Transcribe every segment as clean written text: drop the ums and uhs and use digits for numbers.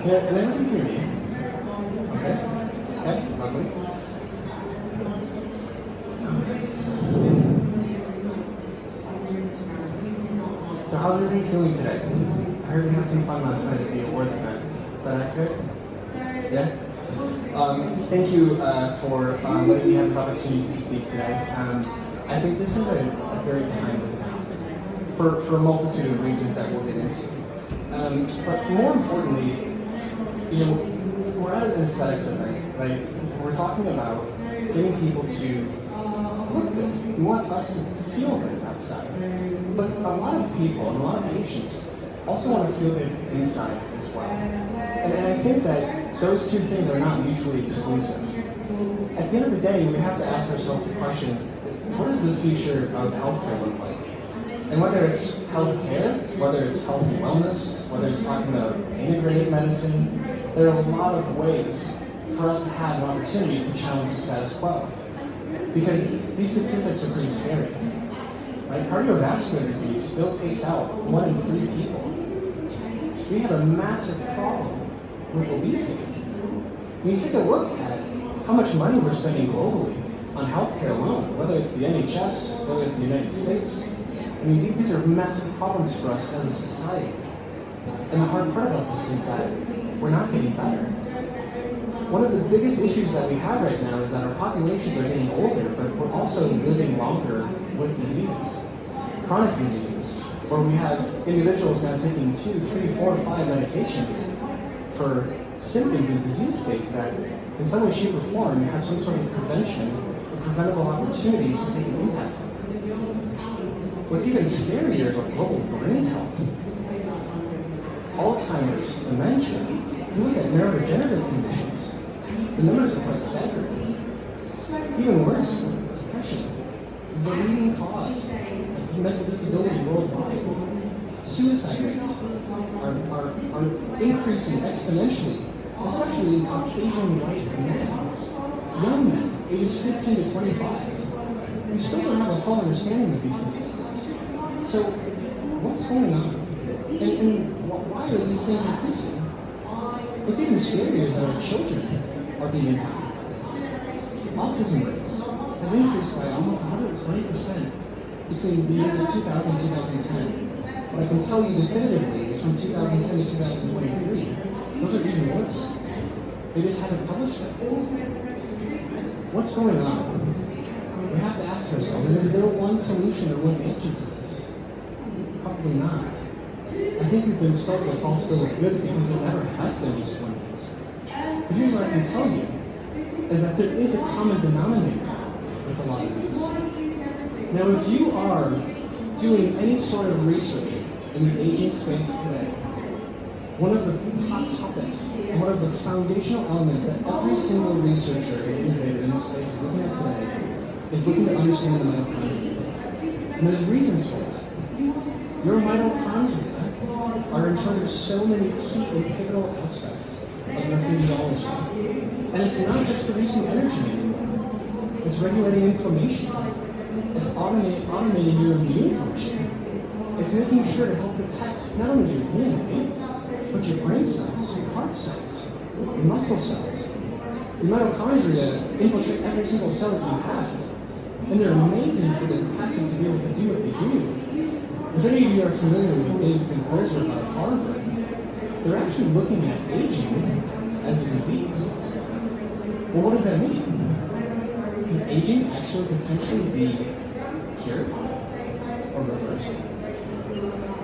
Can everyone hear me? Okay. Okay, lovely. So how's everybody feeling today? I heard we had some fun last night at the awards event. Is that accurate? Yeah? Thank you for letting me have this opportunity to speak today. I think this is a very timely topic for a multitude of reasons that we'll get into. But more importantly, we're at an aesthetics event, right? We're talking about getting people to look good. We want us to feel good outside. But a lot of people and a lot of patients also want to feel good inside as well. And I think that those two things are not mutually exclusive. At the end of the day, we have to ask ourselves the question, what does the future of healthcare look like? And whether it's healthcare, whether it's health and wellness, whether it's talking about integrated medicine, there are a lot of ways for us to have an opportunity to challenge the status quo. Because these statistics are pretty scary. Right? Cardiovascular disease still takes out 1 in 3 people. We have a massive problem with obesity. When you take a look at how much money we're spending globally on healthcare alone, whether it's the NHS, whether it's the United States, I mean, these are massive problems for us as a society. And the hard part about this is that we're not getting better. One of the biggest issues that we have right now is that our populations are getting older, but we're also living longer with diseases, chronic diseases, where we have individuals now taking 2, 3, 4, 5 medications for symptoms and disease states that in some way, shape, or form have some sort of prevention or preventable opportunity to take an impact on. What's even scarier is our global brain health. Alzheimer's, dementia, you look at neurodegenerative conditions, the numbers are quite staggering. Even worse, depression is the leading cause of mental disability worldwide. Suicide rates are increasing exponentially, especially in Caucasian white men, young men, ages 15 to 25. We still don't have a full understanding of these statistics. So, what's going on? And why are these things increasing? What's even scarier is that our children are being impacted by this. Autism rates have increased by almost 120% between the years of 2000 and 2010. What I can tell you definitively is from 2010 to 2023, those are even worse. They just haven't published it. What's going on? We have to ask ourselves, and is there one solution or one answer to this? Probably not. I think we've been sold a false bill of goods because there never has been just one answer. But here's what I can tell you, is that there is a common denominator with a lot of these. Now, if you are doing any sort of research in the aging space today, one of the hot topics and one of the foundational elements that every single researcher and innovator in this space is looking at today is looking to understand the mitochondria. And there's reasons for that. Your mitochondria are in charge of so many key and pivotal aspects of your physiology. And it's not just producing energy anymore. It's regulating inflammation. It's automating your immune function. It's making sure to help protect not only your DNA, but your brain cells, your heart cells, your muscle cells. Your mitochondria infiltrate every single cell that you have. And they're amazing for their capacity to be able to do what they do. If any of you are familiar with David Sinclair's work out of Harvard, they're actually looking at aging as a disease. Well, what does that mean? Can aging actually potentially be cured or reversed?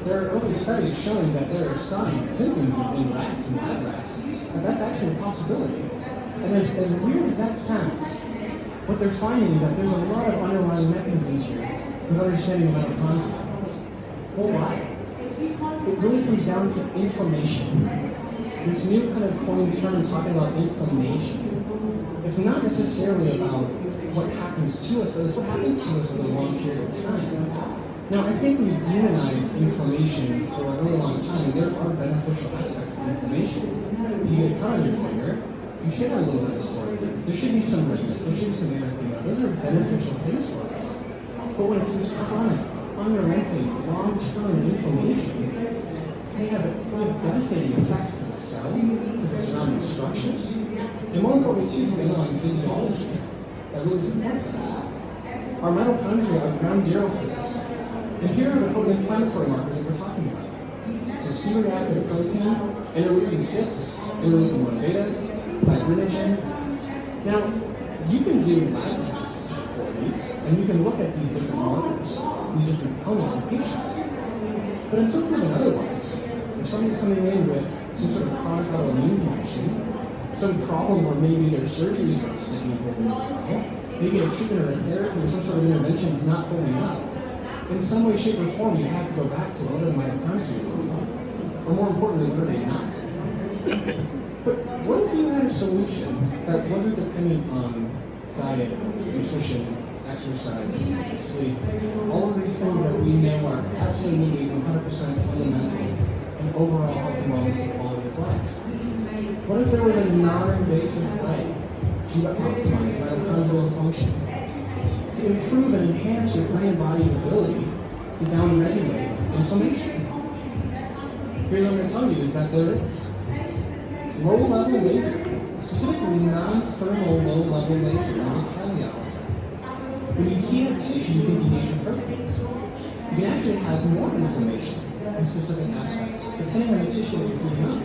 There are early studies showing that there are some symptoms in rats and lab rats that that's actually a possibility. And as weird as that sounds, what they're finding is that there's a lot of underlying mechanisms here with understanding the mitochondria. Well, why? It really comes down to inflammation. This new kind of coined term talking about inflammation. It's not necessarily about what happens to us, but it's what happens to us over a long period of time. Now, I think we've demonized inflammation for a really long time, and there are beneficial aspects to inflammation. If you get a cut on your finger, you should have a little bit of distortion. There should be some redness, there should be some erythema. Those are beneficial things for us. But when it's this chronic, unrelenting, long-term inflammation, they have devastating effects to the cell, to the surrounding structures, and more importantly too, to the underlying physiology that really supports us. Our mitochondria are ground zero for this. And here are the potent inflammatory markers that we're talking about. So C-reactive protein, interleukin-6, interleukin-1 beta, fibrinogen. Now, you can do lab tests for these, and you can look at these different markers, these different components in patients. But until proven otherwise, if somebody's coming in with some sort of chronic autoimmune condition, some problem where maybe their surgeries aren't sticking holding as well, maybe a treatment or a therapy or some sort of intervention is not holding up, in some way, shape, or form, you have to go back to what are the mitochondria doing? Or more importantly, what are they not doing? But what if you had a solution that wasn't dependent on diet, nutrition, exercise, sleep, all of these things that we know are absolutely 100% fundamental in overall health and wellness and quality of life? What if there was a non-invasive way for you to optimize mitochondrial function, to improve and enhance your brain and body's ability to downregulate inflammation? Here's what I'm going to tell you is that there is. Low-level laser, specifically non-thermal low-level laser, there's a caveat with it. When you heat up tissue, you can denature proteins. You can actually have more inflammation in specific aspects, depending on the tissue that you're heating up.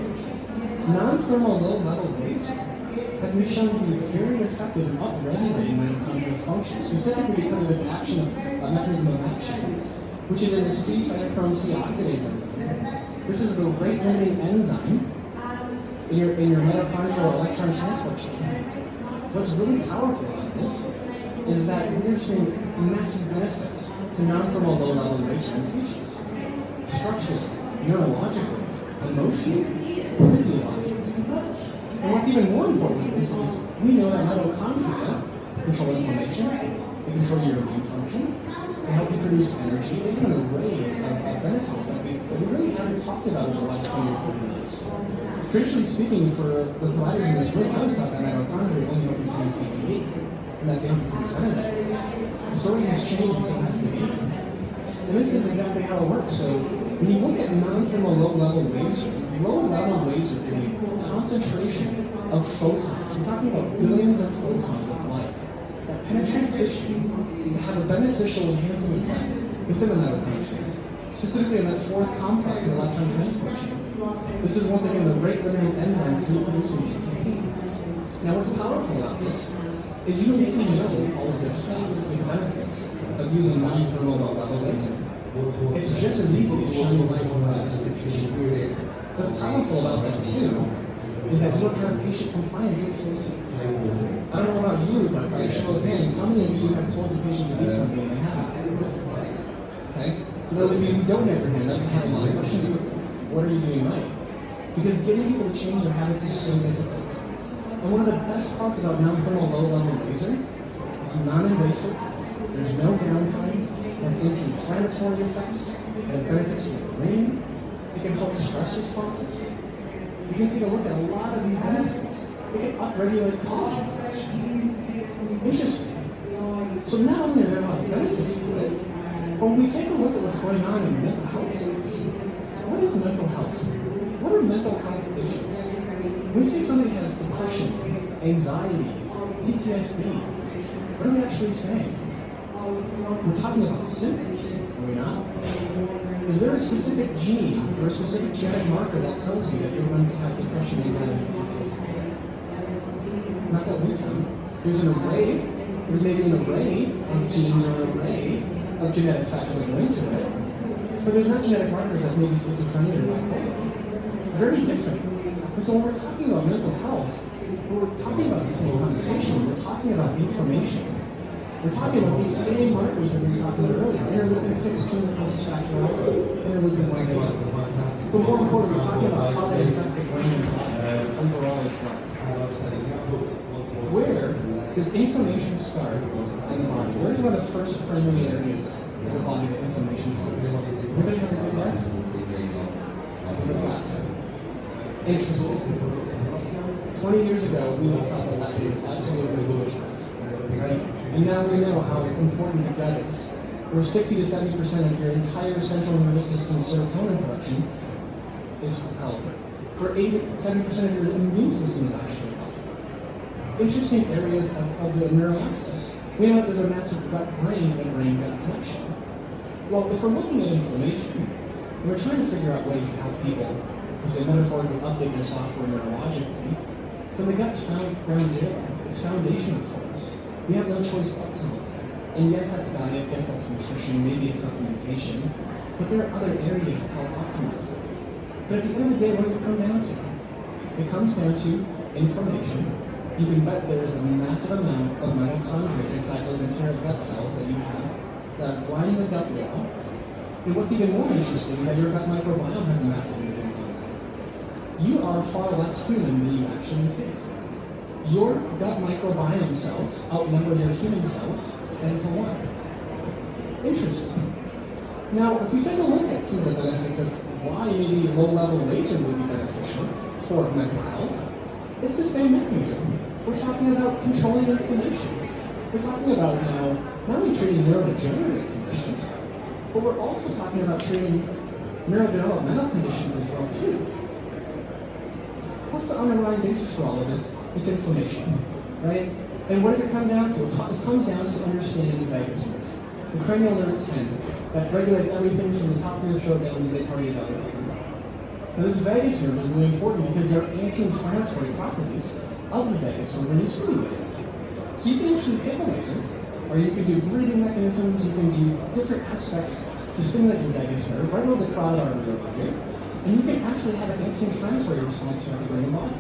Non-thermal low-level laser has been shown to be very effective in upregulating mitochondrial function, specifically because of its mechanism of action, which is in the C-cytochrome C oxidase enzyme. This is the rate-limiting enzyme in your mitochondrial electron transport chain. What's really powerful about this is that we're seeing massive benefits to non-thermal low-level laser in patients. Structurally, neurologically, emotionally, physiologically. And what's even more important with this is we know that mitochondria control inflammation, they control your immune function, they help you produce energy, they have an array of benefits that we really haven't talked about over the last 20 or 30 years. Traditionally speaking, for the providers in this room, I always thought that mitochondria only help you produce ATP, and that they help you produce energy. The story has changed, and so has the game. And this is exactly how it works. So when you look at non-thermal low-level laser is a concentration of photons. We're talking about billions of photons of light that penetrate tissue to have a beneficial enhancing effect within the mitochondria, specifically in that fourth complex in the electron transport chain. This is once again the rate-limiting enzyme for producing ATP. Now what's powerful about this is you don't need to know all of this stuff, the benefits of using non-thermal low-level laser. It's just as easy as shining light over a specific tissue. What's powerful about that too is that you don't have patient compliance issues. I don't know about you, but by a show of hands, how many of you have told the patient to do something and they haven't? Okay? For those of you who don't have your hand up and have a lot of questions, what are you doing right? Because getting people to change their habits is so difficult. And one of the best parts about non-thermal low-level laser, it's non-invasive, there's no downtime, it has anti-inflammatory effects, it has benefits for the brain, it can help stress responses. You can take a look at a lot of these benefits. It can upregulate collagen production. Interesting. So not only are there a lot of benefits to it, but when we take a look at what's going on in mental health space, what is mental health? What are mental health issues? When we say somebody has depression, anxiety, PTSD, what are we actually saying? We're talking about symptoms, are we not? Is there a specific gene or a specific genetic marker that tells you that you're going to have depression, anxiety, PTSD? Not that we found. There's maybe an array of genes or an array of genetic factors that go into it, but there's not genetic markers that maybe schizophrenia or bipolar. Very different. And so when we're talking about mental health, we're talking about the same conversation. We're talking about inflammation. We're talking about these same markers that we were talking about earlier. Interleukin-6, tumor necrosis factor alpha, interleukin-1 beta. But more importantly, we're talking about how they affect the brain and body overall as well. Where does inflammation start in the body? Where's one of the first primary areas of the body that inflammation starts? Does anybody have a good guess? The gut. Interesting. 20 years ago, we all thought that that is absolutely witchcraft, right? And now we know how important the gut is. Where 60 to 70% of your entire central nervous system serotonin production is helped, where 70% of your immune system is actually helped. Interesting areas of the neural axis. We know that there's a massive gut-brain and brain-gut connection. Well, if we're looking at inflammation, and we're trying to figure out ways to help people, say metaphorically, update their software neurologically, then the gut's ground zero. It's foundational for us. We have no choice but to look there. And yes, that's diet, yes, that's nutrition, maybe it's supplementation, but there are other areas to help optimize that. But at the end of the day, what does it come down to? It comes down to inflammation. You can bet there is a massive amount of mitochondria inside those internal gut cells that you have that are lining the gut wall. And what's even more interesting is that your gut microbiome has a massive influence on that. You are far less human than you actually think. Your gut microbiome cells outnumber your human cells 10 to 1. Interesting. Now, if we take a look at some of the benefits of why maybe low-level laser would be beneficial for mental health, it's the same mechanism. We're talking about controlling inflammation. We're talking about now not only treating neurodegenerative conditions, but we're also talking about treating neurodevelopmental conditions as well too. What's the underlying basis for all of this? It's inflammation, right? And what does it come down to? It comes down to understanding the vagus nerve, the cranial nerve 10, that regulates everything from the top of your throat down to the mid-cardiovascular bone. Now this vagus nerve is really important because there are anti-inflammatory properties of the vagus nerve when you stimulate it. So you can actually take a laser, or you can do breathing mechanisms, you can do different aspects to stimulate your vagus nerve right over the carotid artery over here, and you can actually have an anti-inflammatory response throughout the brain and body.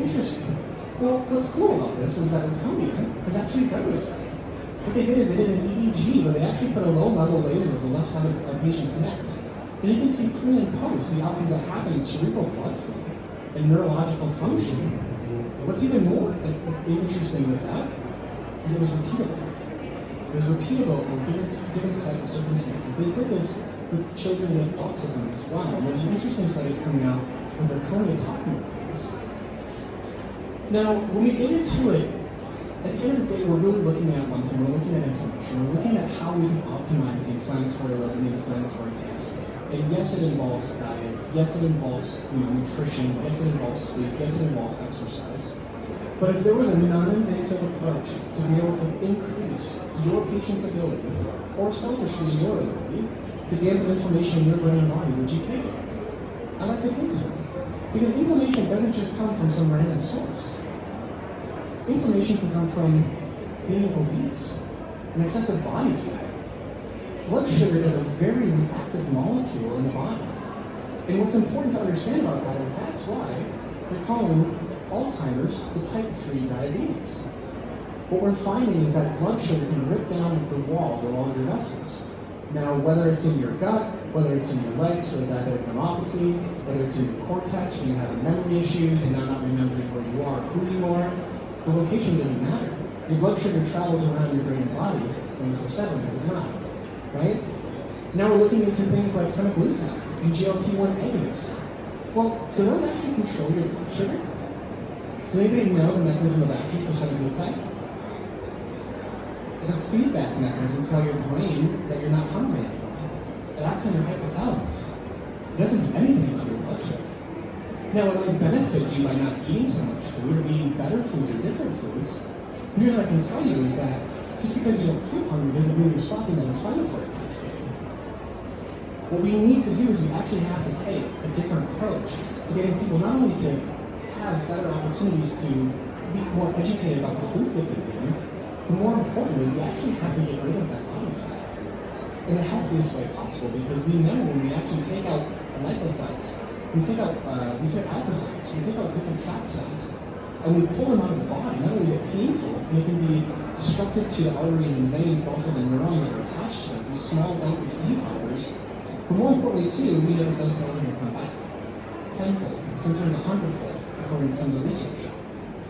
Interesting. Well, what's cool about this is that Erchonia has actually done this study. What they did is they did an EEG where they actually put a low-level laser on the left side of a patient's necks. And you can see pre and post the outcomes that happen in cerebral blood flow and neurological function. What's even more interesting with that is it was repeatable. It was repeatable in a given set of circumstances. They did this with children with autism as well. And there's interesting studies coming out with Erchonia talking about this. Now, when we get into it, at the end of the day, we're really looking at one thing. We're looking at inflammation. We're looking at how we can optimize the inflammatory load and the inflammatory cascade. And yes, it involves diet. Yes, it involves nutrition. Yes, it involves sleep. Yes, it involves exercise. But if there was a non-invasive approach to be able to increase your patient's ability, or selfishly your ability, to dampen inflammation in your brain and body, would you take it? I like to think so. Because inflammation doesn't just come from some random source. Inflammation can come from being obese, and excessive body fat. Blood sugar is a very reactive molecule in the body. And what's important to understand about that is that's why they're calling Alzheimer's the type 3 diabetes. What we're finding is that blood sugar can rip down the walls of all your vessels. Now, whether it's in your gut, whether it's in your legs for the diabetic neuropathy, whether it's in your cortex when you have memory issues and now not remembering where you are, who you are, the location doesn't matter. Your blood sugar travels around your brain and body 24/7, does it not? Right? Now we're looking into things like semaglutide and GLP-1 agonists. Well, do those actually control your blood sugar? Do anybody know the mechanism of action for semaglutide? It's a feedback mechanism to tell your brain that you're not hungry anymore. It acts on your hypothalamus. It doesn't do anything to your blood sugar. Now, it might benefit you by not eating so much food or eating better foods or different foods. But here's what I can tell you is that just because you don't feel hungry doesn't mean you're stopping that inflammatory cascade. What we need to do is we actually have to take a different approach to getting people not only to have better opportunities to be more educated about the foods they can eat, but more importantly, we actually have to get rid of that body fat in the healthiest way possible, because we know when we actually take out lipocytes, we take adipocytes, we take out different fat cells, and we pull them out of the body. Not only is it painful, and it can be destructive to the arteries and veins, but also the neurons that are attached to it, these small delta C fibers. But more importantly, too, we know that those cells are going to come back tenfold, sometimes 100-fold, according to some of the research.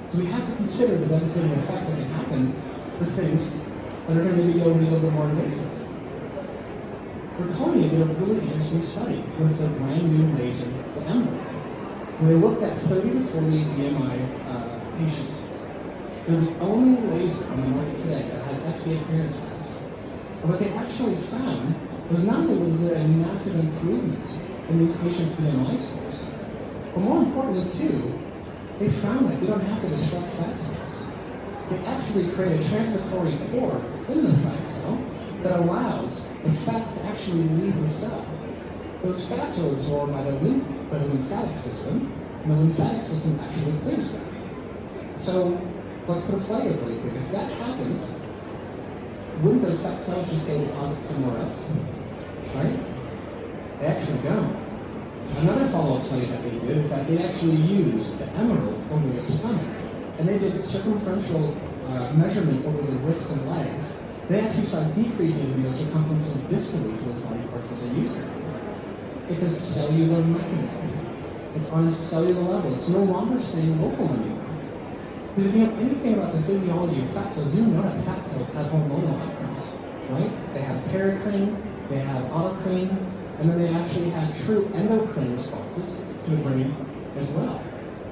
So we have to consider the devastating effects that can happen with things that are going to maybe go and be a little bit more invasive. Erchonia did a really interesting study with their brand new laser, the Emerald, where they looked at 30 to 40 BMI patients. They're the only laser on the market today that has FDA clearance for this. And what they actually found was not only was there a massive improvement in these patients' BMI scores. But more importantly too, they found that they don't have to disrupt fat cells. They actually create a transitory pore in the fat cell that allows the fats to actually leave the cell. Those fats are absorbed by the lymphatic system, and the lymphatic system actually clears them. So let's put a flag up really quick. If that happens, wouldn't those fat cells just go deposit somewhere else? Right? They actually don't. Another follow-up study that they did is that they actually used the emerald over the stomach, and they did circumferential measurements over the wrists and legs. They actually saw decreases in those circumferences distally to the body parts that they used. It's a cellular mechanism. It's on a cellular level. It's no longer staying local anymore. Because if you know anything about the physiology of fat cells, you know that fat cells have hormonal outcomes, right? They have paracrine, they have autocrine, and then they actually have true endocrine responses to the brain as well.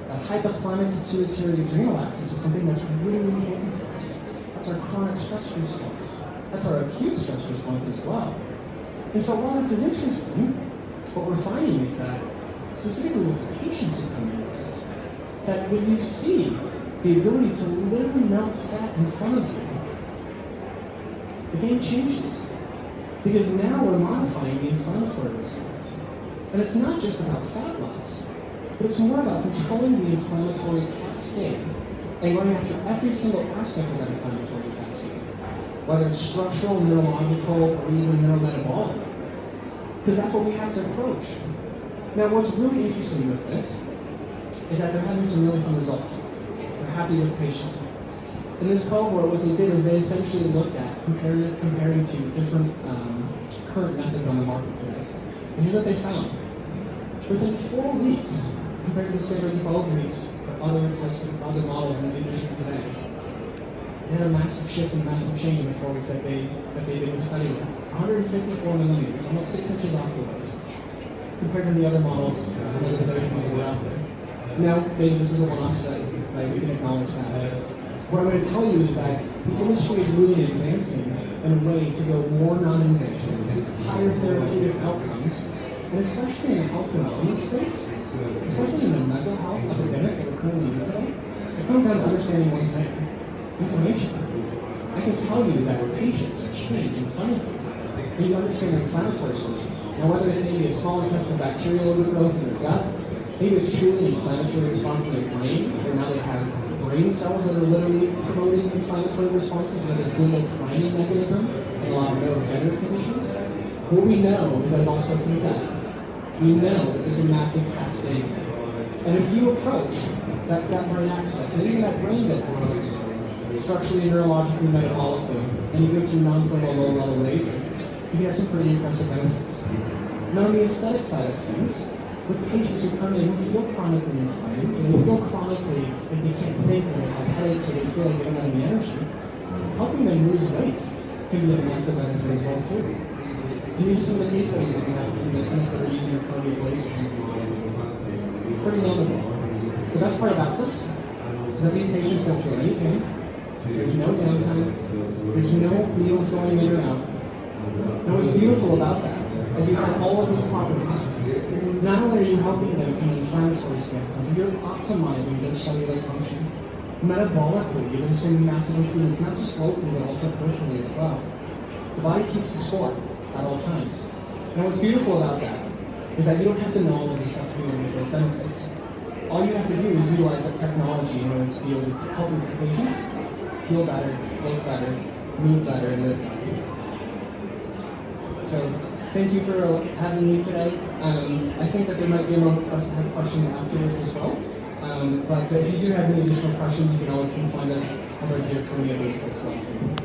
That hypothalamic pituitary adrenal axis is something that's really important for us. That's our chronic stress response. That's our acute stress response as well. And so while this is interesting, what we're finding is that, specifically with the patients who come in with this, that when you see the ability to literally melt fat in front of you, the game changes. Because now we're modifying the inflammatory response. And it's not just about fat loss, but it's more about controlling the inflammatory cascade and going after every single aspect of that inflammatory cascade, whether it's structural, neurological, or even neurometabolic. Because that's what we have to approach. Now, what's really interesting with this is that they're having some really fun results. They're happy with patients. In this cohort, what they did is they essentially looked at comparing to different current methods on the market today. And here's what they found. Within 4 weeks, compared to the standard 12 weeks or other models in the industry today, they had a massive shift and massive change in the 4 weeks that they did the study with. 154 millimeters, almost 6 inches off the waist, compared to the other models and other therapies that were out there. Now, maybe this is a one-off study, right? We can acknowledge that. What I'm going to tell you is that the industry is moving and advancing in a way to go more non-invasive, higher therapeutic outcomes, and especially in the health and wellness space, especially in the mental health epidemic that we're currently in today, it comes down to understanding one thing: information. I can tell you that patients change in front of you when you understand their inflammatory sources. Now, whether it may be a small intestinal bacterial overgrowth in their gut, maybe it's truly an inflammatory response in their brain, where now they have brain cells that are literally promoting inflammatory responses with this glial priming mechanism in a lot of neurodegenerative conditions. What we know is that it all starts in the gut. We know that there's a massive cascade. And if you approach that gut-brain axis, and even that brain-gut axis, structurally, neurologically, metabolically, and you go through non-thermal low-level laser, you can have some pretty impressive benefits. Now, on the aesthetic side of things, with patients who come in who feel chronically inflamed, and who feel chronically like they can't think, or they have headaches, or they feel like they don't have any energy, helping them lose weight can be a massive benefit as well too. And these are some of the case studies that we have from some of the clinics that are using Erchonia's lasers. Pretty notable. The best part about this is that these patients don't feel any pain. There's no downtime. There's no needles going in or out. Now, what's beautiful about that is you have all of these properties. Not only are you helping them from an inflammatory standpoint, but you're optimizing their cellular function. Metabolically, you're going to see massive improvements, not just locally, but also peripherally as well. The body keeps the score at all times. Now, what's beautiful about that is that you don't have to know all of this stuff to be able to get those benefits. All you have to do is utilize that technology in order to be able to help your patients feel better, look better, move better, and live better. So, thank you for having me today. I think that there might be a moment for us to have questions afterwards as well. But if you do have any additional questions, you can always come find us over at the Erchonia booth as well.